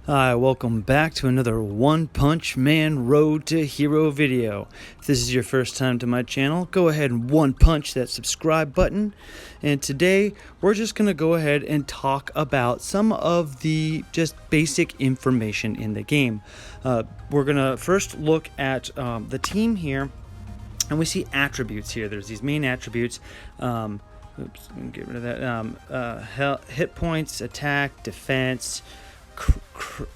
Hi, welcome back to another One Punch Man Road to Hero video. If this is your first time to my channel, go ahead and one punch that subscribe button. And today, we're just going to go ahead and talk about some of the just basic information in the game. We're going to first look at the team here, and we see attributes here. There's these main attributes. Oops, let me get rid of that. Hit points, attack, defense,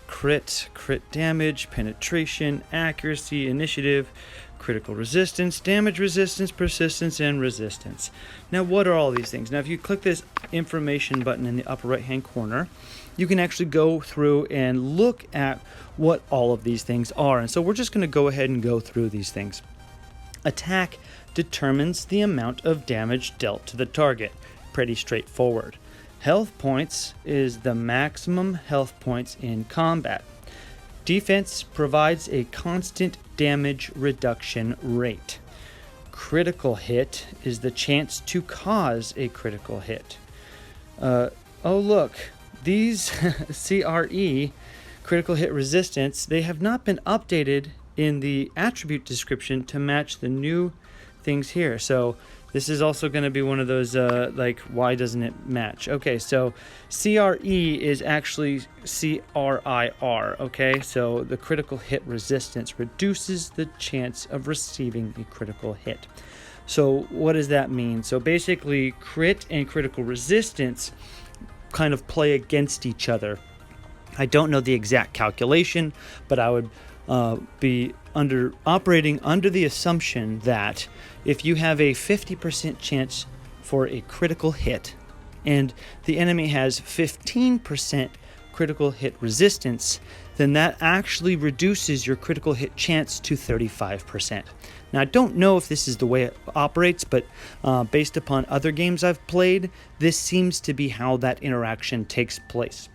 crit damage, penetration, accuracy, initiative, critical resistance, damage resistance, persistence, and resistance. Now, what are all these things? Now, if you click this information button in the upper right hand corner, you can actually go through and look at what all of these things are. And so we're just going to go ahead and go through these things. Attack determines the amount of damage dealt to the target. Pretty straightforward. Health points is the maximum health points in combat. Defense provides a constant damage reduction rate. Critical hit is the chance to cause a critical hit. Oh look, these CRE, critical hit resistance, they have not been updated in the attribute description to match the new things here. So this is also going to be one of those like, why doesn't it match? Okay, so CRE is actually CRIR. Okay, so the critical hit resistance reduces the chance of receiving a critical hit. So what does that mean? So basically, crit and critical resistance kind of play against each other. I don't know the exact calculation, but I would be operating under the assumption that if you have a 50% chance for a critical hit and the enemy has 15% critical hit resistance, then that actually reduces your critical hit chance to 35%. Now, I don't know if this is the way it operates, but based upon other games I've played, this seems to be how that interaction takes place.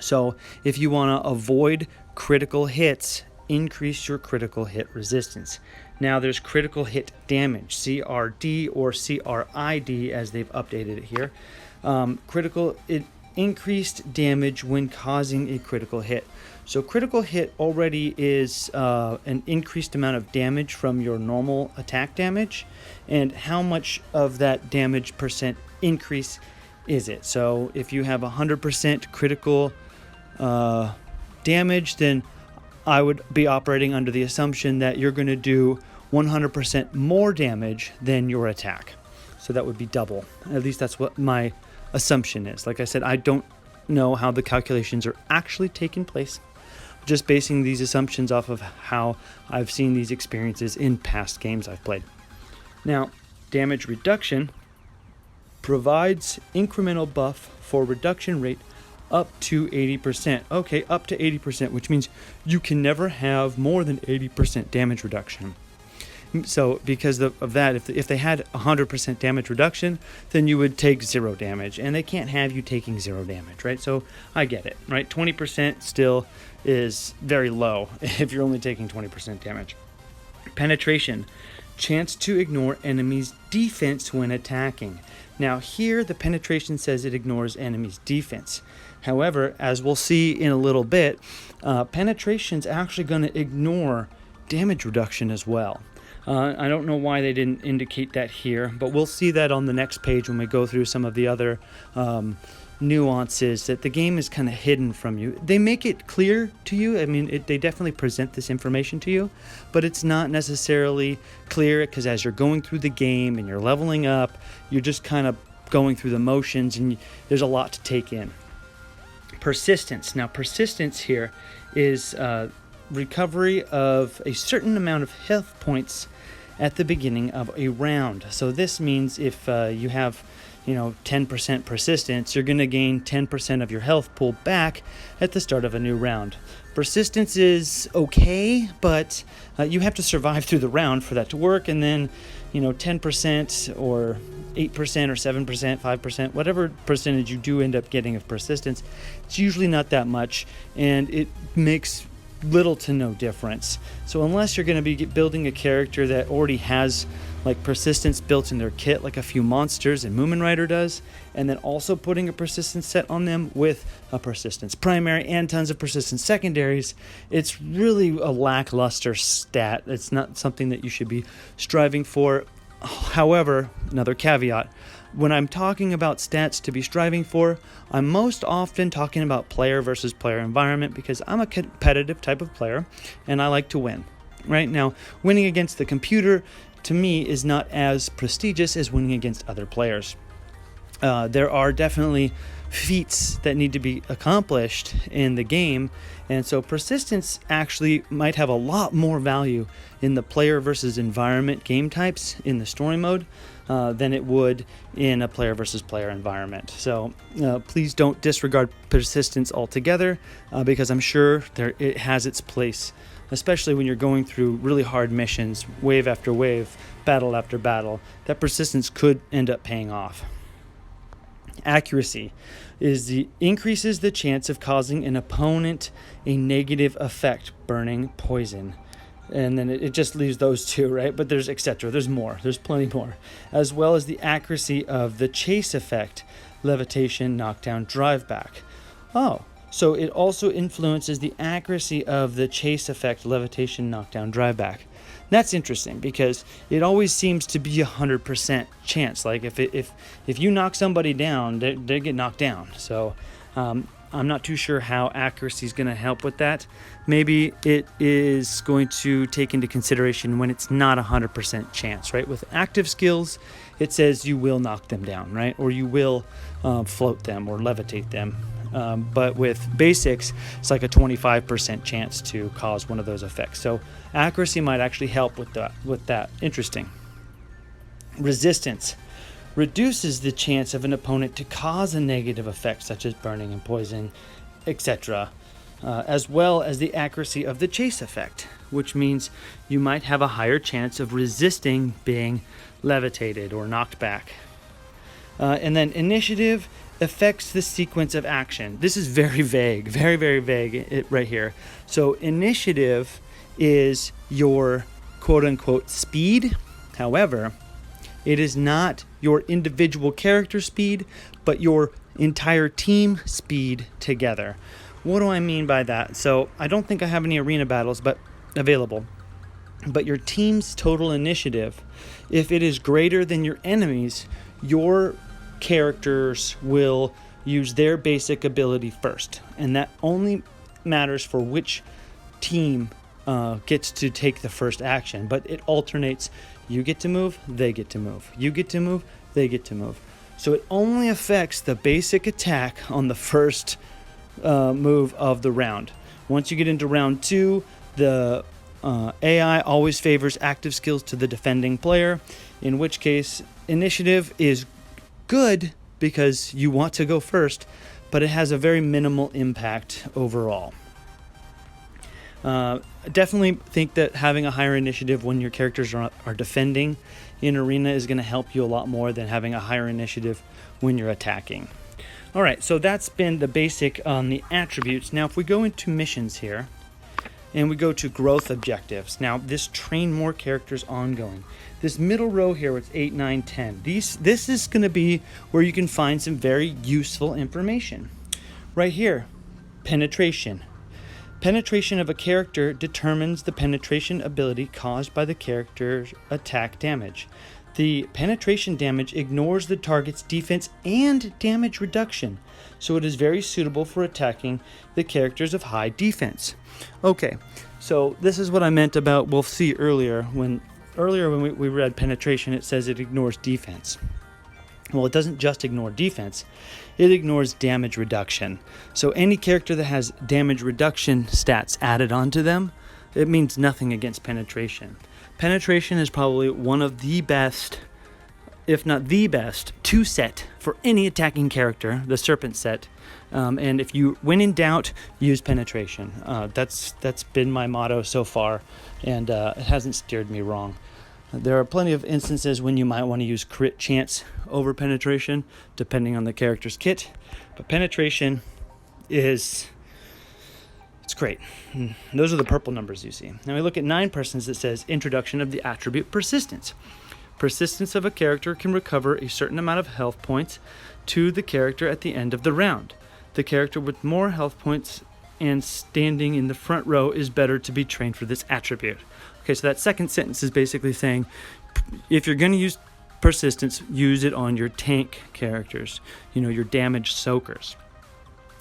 So if you want to avoid critical hits, increase your critical hit resistance. Now there's critical hit damage, CRD or CRID as they've updated it here. Increased damage when causing a critical hit. So critical hit already is an increased amount of damage from your normal attack damage. And how much of that damage percent increase is it? So if you have 100% critical damage, then I would be operating under the assumption that you're going to do 100% more damage than your attack. So that would be double. At least that's what my assumption is. Like I said, I don't know how the calculations are actually taking place. Just basing these assumptions off of how I've seen these experiences in past games I've played. Now, damage reduction provides incremental buff for reduction rate up to 80%. Okay, up to 80%, which means you can never have more than 80% damage reduction. So because of that, if they had 100% damage reduction, then you would take 0 damage, and they can't have you taking 0 damage, right? So I get it, right? 20% still is very low if you're only taking 20% damage. Penetration, chance to ignore enemies' defense when attacking. Now here, the penetration says it ignores enemies' defense. However, as we'll see in a little bit, penetration's actually going to ignore damage reduction as well. I don't know why they didn't indicate that here, but we'll see that on the next page when we go through some of the other nuances that the game is kind of hidden from you. They make it clear to you. I mean, they definitely present this information to you, but it's not necessarily clear because as you're going through the game and you're leveling up, you're just kind of going through the motions, and there's a lot to take in. Persistence. Now, persistence here is recovery of a certain amount of health points at the beginning of a round. So this means if you have 10% persistence, you're going to gain 10% of your health pool back at the start of a new round. Persistence is okay, but you have to survive through the round for that to work, and then 10% or 8% or 7%, 5%, whatever percentage you do end up getting of persistence, it's usually not that much, and it makes little to no difference. So unless you're going to be building a character that already has like persistence built in their kit, like a few monsters and Moomin Rider does, and then also putting a persistence set on them with a persistence primary and tons of persistence secondaries, it's really a lackluster stat. It's not something that you should be striving for. However, another caveat, when I'm talking about stats to be striving for, I'm most often talking about player versus player environment, because I'm a competitive type of player and I like to win. Right now, winning against the computer to me is not as prestigious as winning against other players. There are definitely feats that need to be accomplished in the game, and so persistence actually might have a lot more value in the player versus environment game types in the story mode than it would in a player versus player environment. So please don't disregard persistence altogether, because I'm sure it has its place, especially when you're going through really hard missions, wave after wave, battle after battle. That persistence could end up paying off. Accuracy increases the chance of causing an opponent a negative effect, burning, poison. And then it just leaves those two, right? But there's etc. There's more. There's plenty more. As well as the accuracy of the chase effect, levitation, knockdown, drive back. Oh, so it also influences the accuracy of the chase effect, levitation, knockdown, drive back. That's interesting, because it always seems to be 100% chance. Like if you knock somebody down, they get knocked down. So I'm not too sure how accuracy is going to help with that. Maybe it is going to take into consideration when it's not 100% chance, right? With active skills, it says you will knock them down, right? Or you will float them or levitate them. But with basics, it's like a 25% chance to cause one of those effects. So accuracy might actually help with that. Interesting. Resistance reduces the chance of an opponent to cause a negative effect, such as burning and poison, etc., as well as the accuracy of the chase effect, which means you might have a higher chance of resisting being levitated or knocked back. And then initiative affects the sequence of action. This is very vague, very, very vague right here. So initiative is your quote-unquote speed. However, it is not your individual character speed, but your entire team speed together. What do I mean by that? So I don't think I have any arena battles available. But your team's total initiative, if it is greater than your enemies, your characters will use their basic ability first, and that only matters for which team gets to take the first action. But it alternates. You get to move, they get to move. You get to move, they get to move. So it only affects the basic attack on the first move of the round. Once you get into round 2, the AI always favors active skills to the defending player, in which case initiative is good because you want to go first, but it has a very minimal impact overall. Definitely think that having a higher initiative when your characters are defending in arena is going to help you a lot more than having a higher initiative when you're attacking. All right, so that's been the basic on the attributes. Now if we go into missions here and we go to growth objectives, now this train more characters ongoing. This middle row here, it's 8, 9, 10. This is going to be where you can find some very useful information. Right here, penetration. Penetration of a character determines the penetration ability caused by the character's attack damage. The penetration damage ignores the target's defense and damage reduction, so it is very suitable for attacking the characters of high defense. Okay, so this is what I meant about, we'll see earlier when we read penetration, it says it ignores defense. Well, it doesn't just ignore defense, it ignores damage reduction. So any character that has damage reduction stats added onto them, it means nothing against penetration. Penetration is probably one of the best, if not the best, 2 set for any attacking character, the Serpent set. And if when in doubt, use penetration. That's been my motto so far, and it hasn't steered me wrong. There are plenty of instances when you might want to use crit chance over penetration, depending on the character's kit. But penetration is It's great. Those are the purple numbers you see. Now we look at 9 persons. It says introduction of the attribute persistence. Persistence of a character can recover a certain amount of health points to the character at the end of the round. The character with more health points and standing in the front row is better to be trained for this attribute. Okay, so that second sentence is basically saying if you're going to use persistence, use it on your tank characters, your damage soakers.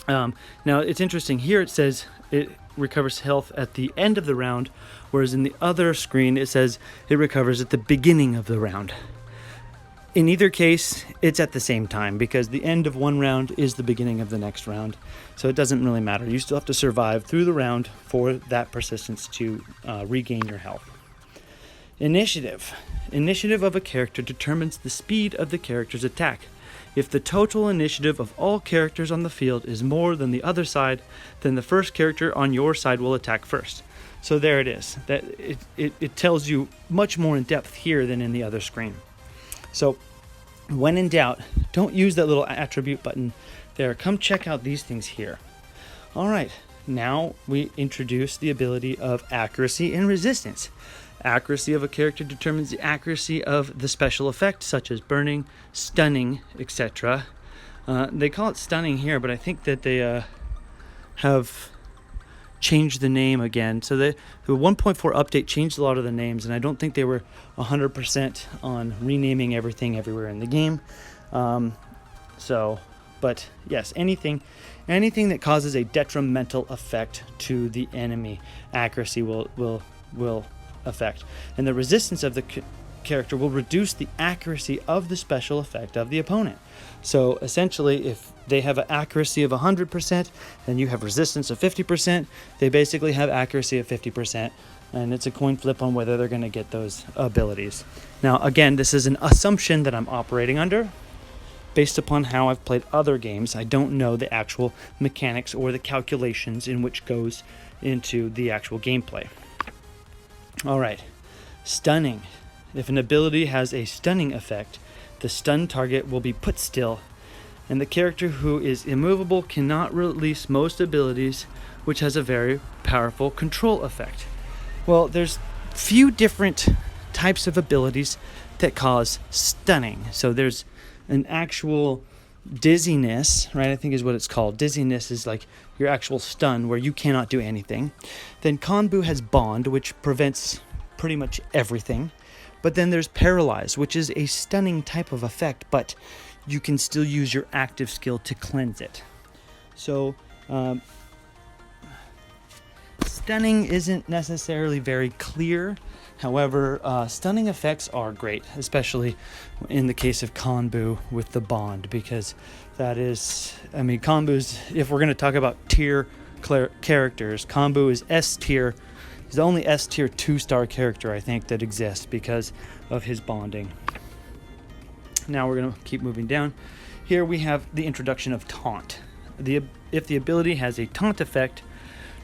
Now it's interesting here. It says it recovers health at the end of the round, whereas in the other screen it says it recovers at the beginning of the round. In either case, it's at the same time because the end of one round is the beginning of the next round, so it doesn't really matter. You still have to survive through the round for that persistence to regain your health. Initiative. Initiative of a character determines the speed of the character's attack. If the total initiative of all characters on the field is more than the other side, then the first character on your side will attack first. So there it is. That it tells you much more in depth here than in the other screen. So when in doubt, don't use that little attribute button there. Come check out these things here. All right, now we introduce the ability of accuracy and resistance. Accuracy of a character determines the accuracy of the special effect, such as burning, stunning, etc. They call it stunning here, but I think that they have changed the name again. So the 1.4 update changed a lot of the names, and I don't think they were 100% on renaming everything everywhere in the game. But yes, anything that causes a detrimental effect to the enemy, accuracy will affect, and the resistance of the character will reduce the accuracy of the special effect of the opponent. So essentially, if they have an accuracy of 100%, then you have resistance of 50%. They basically have accuracy of 50%, and it's a coin flip on whether they're going to get those abilities. Now, again, this is an assumption that I'm operating under based upon how I've played other games. I don't know the actual mechanics or the calculations in which goes into the actual gameplay. All right, stunning. If an ability has a stunning effect, the stunned target will be put still, and the character who is immovable cannot release most abilities, which has a very powerful control effect. Well, there's few different types of abilities that cause stunning. So there's an actual dizziness, right? I think is what it's called. Dizziness is like your actual stun where you cannot do anything. Then Konbu has bond, which prevents pretty much everything. But then there's paralyze, which is a stunning type of effect, but you can still use your active skill to cleanse it. So stunning isn't necessarily very clear. However, stunning effects are great, especially in the case of Konbu with the bond, because that is, Konbu's, if we're going to talk about tier characters, Konbu is S tier. He's the only S tier 2-star character, I think, that exists because of his bonding. Now we're going to keep moving down. Here we have the introduction of taunt. If the ability has a taunt effect,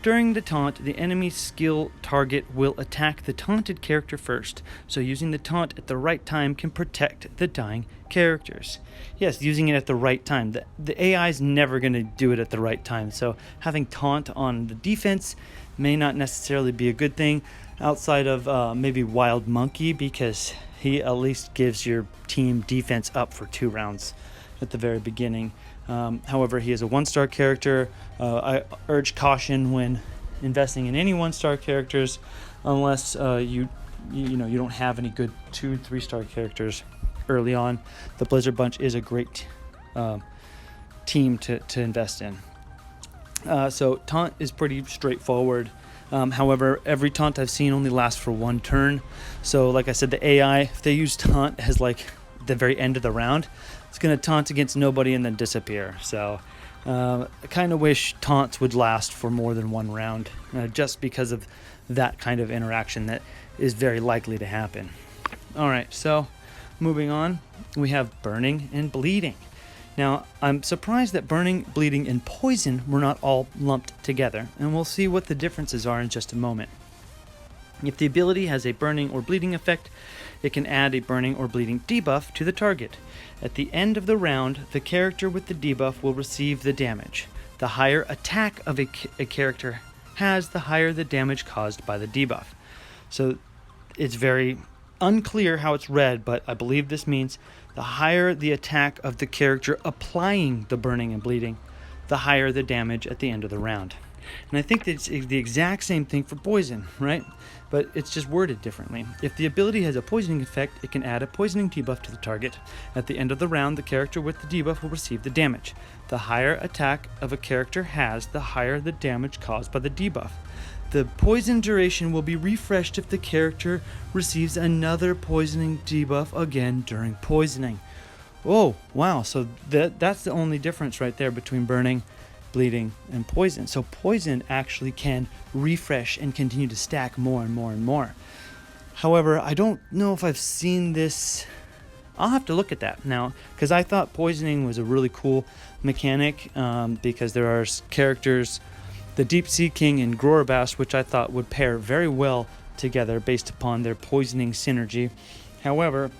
during the taunt, the enemy skill target will attack the taunted character first, so using the taunt at the right time can protect the dying characters. Yes, using it at the right time. The AI is never going to do it at the right time, so having taunt on the defense may not necessarily be a good thing outside of maybe Wild Monkey, because he at least gives your team defense up for 2 rounds at the very beginning. However, he is a 1-star character. I urge caution when investing in any 1-star characters, unless you don't have any good 2-3-star characters early on. The Blizzard Bunch is a great team to invest in. So taunt is pretty straightforward. However, every taunt I've seen only lasts for 1 turn. So like I said, the AI, if they use taunt as like the very end of the round, it's going to taunt against nobody and then disappear. So I kind of wish taunts would last for more than 1 round, just because of that kind of interaction that is very likely to happen. All right, so moving on, we have burning and bleeding. Now, I'm surprised that burning, bleeding, and poison were not all lumped together, and we'll see what the differences are in just a moment. If the ability has a burning or bleeding effect, it can add a burning or bleeding debuff to the target. At the end of the round, the character with the debuff will receive the damage. The higher attack of a character has, the higher the damage caused by the debuff. So it's very unclear how it's read, but I believe this means the higher the attack of the character applying the burning and bleeding, the higher the damage at the end of the round. And I think that's the exact same thing for poison, right? But it's just worded differently. If the ability has a poisoning effect, it can add a poisoning debuff to the target. At the end of the round, the character with the debuff will receive the damage. The higher attack of a character has, the higher the damage caused by the debuff. The poison duration will be refreshed if the character receives another poisoning debuff again during poisoning. Oh, wow. So that's the only difference right there between burning, bleeding, and poison. So poison actually can refresh and continue to stack more and more and more. However, I don't know if I've seen this. I'll have to look at that now, because I thought poisoning was a really cool mechanic, because there are characters, the Deep Sea King and Grorbass, which I thought would pair very well together based upon their poisoning synergy. However,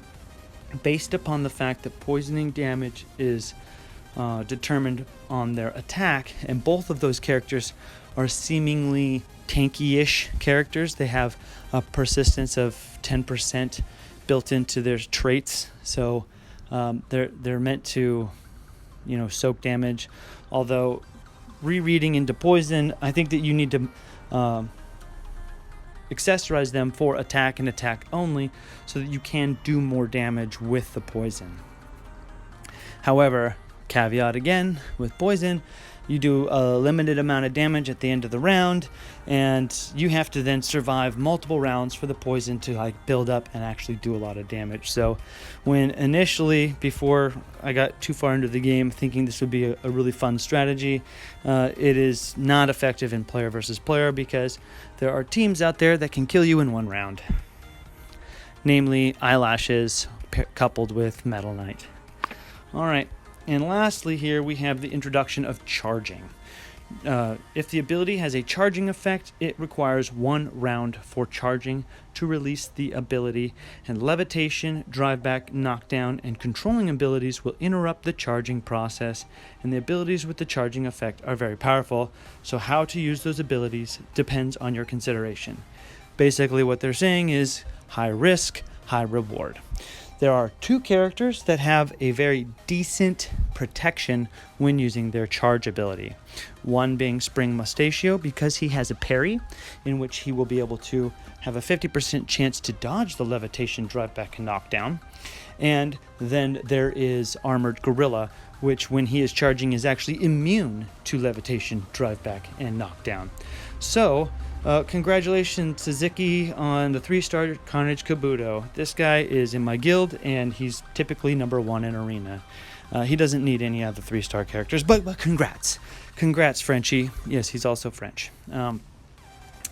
based upon the fact that poisoning damage is determined on their attack, and both of those characters are seemingly tanky-ish characters. They have a persistence of 10% built into their traits, so they're meant to, soak damage. Although rereading into poison, I think that you need to accessorize them for attack and attack only, so that you can do more damage with the poison. However, caveat again, with poison, you do a limited amount of damage at the end of the round, and you have to then survive multiple rounds for the poison to build up and actually do a lot of damage. So when initially, before I got too far into the game thinking this would be a really fun strategy, it is not effective in player versus player, because there are teams out there that can kill you in one round, namely Eyelashes coupled with Metal Knight. Alright, and lastly here we have the introduction of charging. If the ability has a charging effect, it requires 1 round for charging to release the ability, and levitation, drive back, knockdown, and controlling abilities will interrupt the charging process, and the abilities with the charging effect are very powerful, so how to use those abilities depends on your consideration. Basically what they're saying is high risk, high reward. There are 2 characters that have a very decent protection when using their charge ability. One being Spring Mustachio, because he has a parry, in which he will be able to have a 50% chance to dodge the levitation, drive back, and knockdown. And then there is Armored Gorilla, which when he is charging is actually immune to levitation, drive back, and knockdown. So, congratulations to Ziki on the 3-star Carnage Kabuto. This guy is in my guild, and he's typically number 1 in Arena. He doesn't need any other 3-star characters, but congrats. Congrats, Frenchie. Yes, he's also French.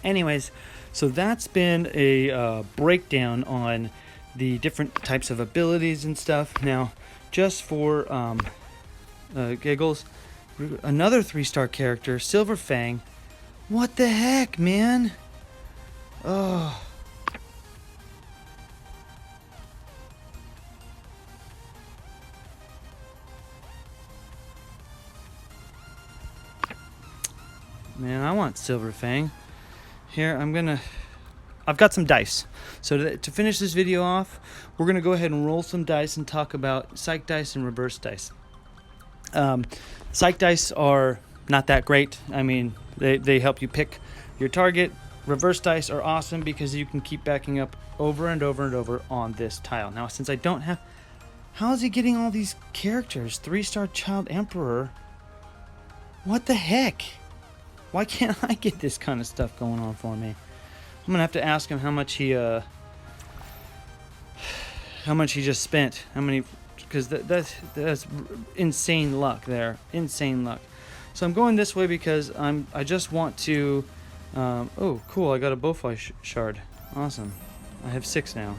Anyways, so that's been a breakdown on the different types of abilities and stuff. Now, just for giggles, another 3-star character, Silver Fang. What the heck, man? Oh. Man, I want Silver Fang. Here, I've got some dice. So to finish this video off, we're going to go ahead and roll some dice and talk about Psych Dice and Reverse Dice. Psych Dice are not that great. I mean, they help you pick your target. Reverse Dice are awesome because you can keep backing up over and over and over on this tile. Now, since I don't have... How is he getting all these characters? 3-star Child Emperor? What the heck? Why can't I get this kind of stuff going on for me? I'm going to have to ask him how much he just spent. How many... Because that's insane luck there. Insane luck. So I'm going this way because I just want to... oh, cool, I got a Bowfly shard. Awesome. I have 6 now.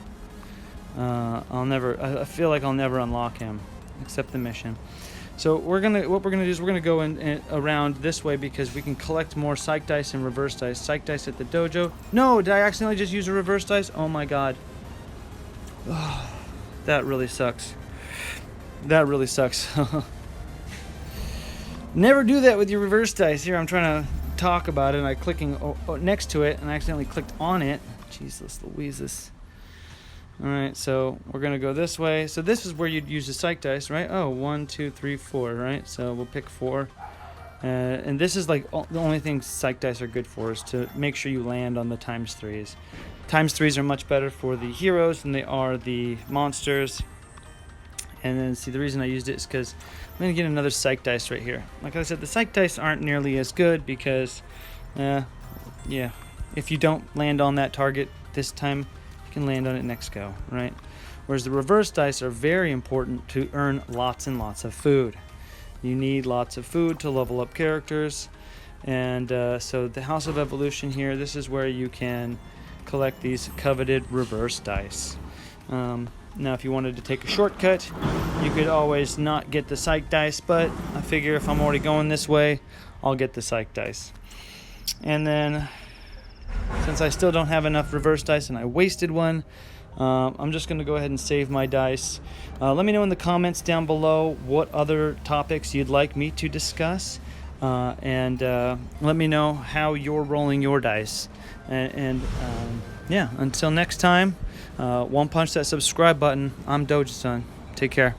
I feel like I'll never unlock him, except the mission. So what we're gonna do is we're gonna go in around this way because we can collect more Psych Dice and Reverse Dice. Psych Dice at the dojo. No, did I accidentally just use a Reverse Dice? Oh my god. Oh, that really sucks. That really sucks. Never do that with your Reverse Dice. Here, I'm trying to talk about it and I clicking next to it and I accidentally clicked on it. Jesus Louises. Alright, so we're going to go this way. So this is where you'd use the psych dice, right? Oh, 1, 2, 3, 4, right? So we'll pick 4. And this is like the only thing psych dice are good for is to make sure you land on the times 3s. Times 3s are much better for the heroes than they are the monsters. And then see, the reason I used it is because I'm going to get another psych dice right here. Like I said, the psych dice aren't nearly as good because, yeah, if you don't land on that target this time, you can land on it next go, right? Whereas the reverse dice are very important to earn lots and lots of food. You need lots of food to level up characters. And so the House of Evolution here, this is where you can collect these coveted reverse dice. Now, if you wanted to take a shortcut, you could always not get the psych dice, but I figure if I'm already going this way, I'll get the psych dice. And then, since I still don't have enough reverse dice and I wasted one, I'm just going to go ahead and save my dice. Let me know in the comments down below what other topics you'd like me to discuss. And let me know how you're rolling your dice. Yeah, until next time, one punch that subscribe button. I'm Doja-san. Take care.